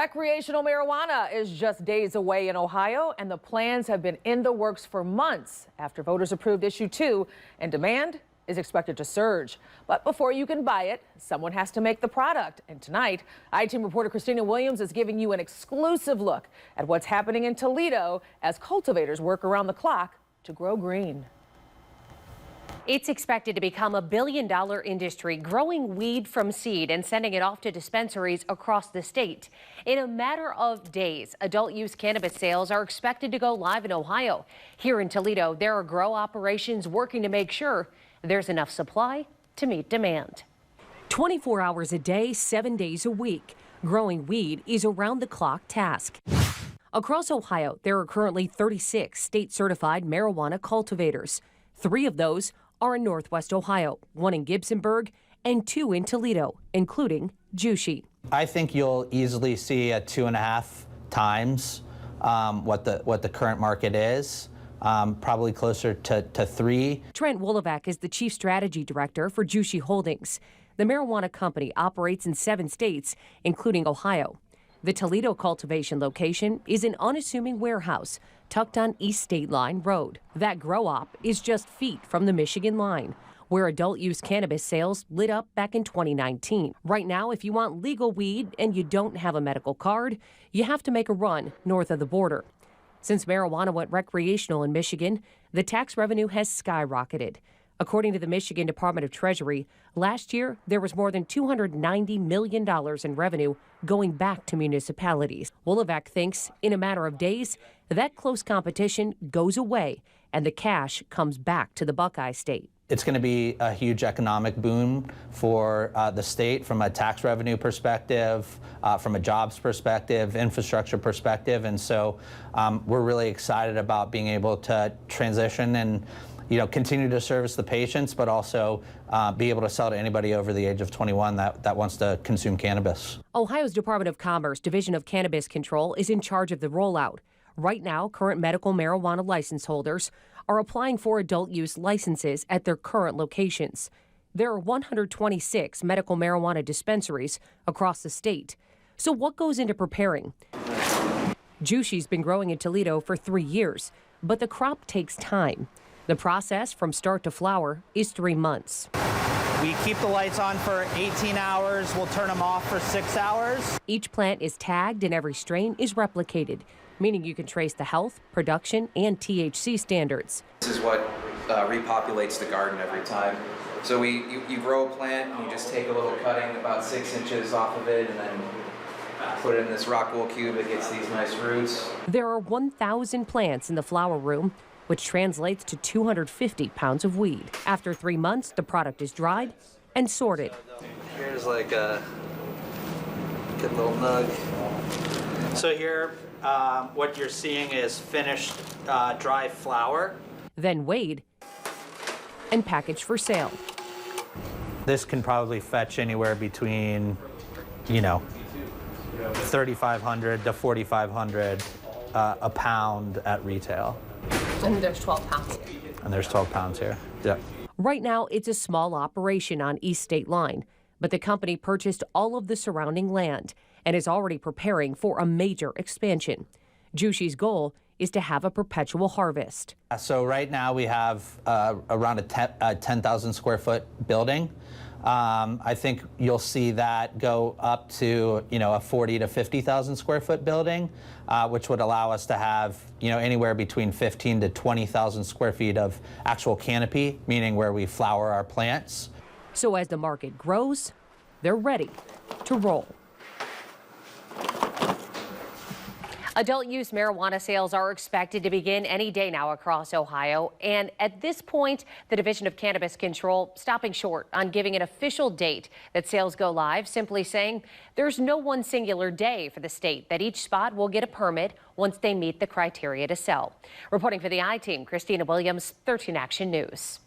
Recreational marijuana is just days away in Ohio, and the plans have been in the works for months after voters approved issue 2, and demand is expected to surge. But before you can buy it, someone has to make the product. And tonight, I-Team reporter Christina Williams is giving you an exclusive look at what's happening in Toledo as cultivators work around the clock to grow green. It's expected to become a billion-dollar industry, growing weed from seed and sending it off to dispensaries across the state. In a matter of days, adult-use cannabis sales are expected to go live in Ohio. Here in Toledo, there are grow operations working to make sure there's enough supply to meet demand. 24 hours a day, 7 days a week. Growing weed is a round-the-clock task. Across Ohio, there are currently 36 state-certified marijuana cultivators. 3 of those are in Northwest Ohio, 1 in Gibsonburg and 2 in Toledo, including Jushi. I think you'll easily see a 2.5 times what the current market is, probably closer to 3. Trent Wolovac is the Chief Strategy Director for Jushi Holdings. The marijuana company operates in 7 states, including Ohio. The Toledo cultivation location is an unassuming warehouse tucked on East State Line Road. That grow op is just feet from the Michigan line, where adult-use cannabis sales lit up back in 2019. Right now, if you want legal weed and you don't have a medical card, you have to make a run north of the border. Since marijuana went recreational in Michigan, the tax revenue has skyrocketed. According to the Michigan Department of Treasury, last year there was more than $290 million in revenue going back to municipalities. Wolovac thinks in a matter of days, that close competition goes away and the cash comes back to the Buckeye State. It's going to be a huge economic boom for the state from a tax revenue perspective, from a jobs perspective, infrastructure perspective, and so we're really excited about being able to transition and continue to service the patients, but also be able to sell to anybody over the age of 21 that wants to consume cannabis. Ohio's Department of Commerce Division of Cannabis Control is in charge of the rollout. Right now, current medical marijuana license holders are applying for adult use licenses at their current locations. There are 126 medical marijuana dispensaries across the state. So what goes into preparing? Jushi's been growing in Toledo for 3 years, but the crop takes time. The process from start to flower is 3 months. We keep the lights on for 18 hours. We'll turn them off for 6 hours. Each plant is tagged and every strain is replicated, meaning you can trace the health, production, and THC standards. This is what repopulates the garden every time. So you grow a plant, and you just take a little cutting about 6 inches off of it and then put it in this rock wool cube. It gets these nice roots. There are 1,000 plants in the flower room, which translates to 250 pounds of weed. After 3 months, the product is dried and sorted. Here's like a good little nug. So here, what you're seeing is finished dry flower. Then weighed and packaged for sale. This can probably fetch anywhere between, $3,500 to $4,500 a pound at retail. And there's 12 pounds. And there's 12 pounds here. Yeah. Right now, it's a small operation on East State Line, but the company purchased all of the surrounding land and is already preparing for a major expansion. Jushi's goal is to have a perpetual harvest. So right now we have around a 10,000 square foot building. I think you'll see that go up to a 40 to 50,000 square foot building, which would allow us to have anywhere between 15 to 20,000 square feet of actual canopy, meaning where we flower our plants. So as the market grows, they're ready to roll. Adult-use marijuana sales are expected to begin any day now across Ohio. And at this point, the Division of Cannabis Control stopping short on giving an official date that sales go live, simply saying there's no one singular day for the state, that each spot will get a permit once they meet the criteria to sell. Reporting for the I-Team, Christina Williams, 13 Action News.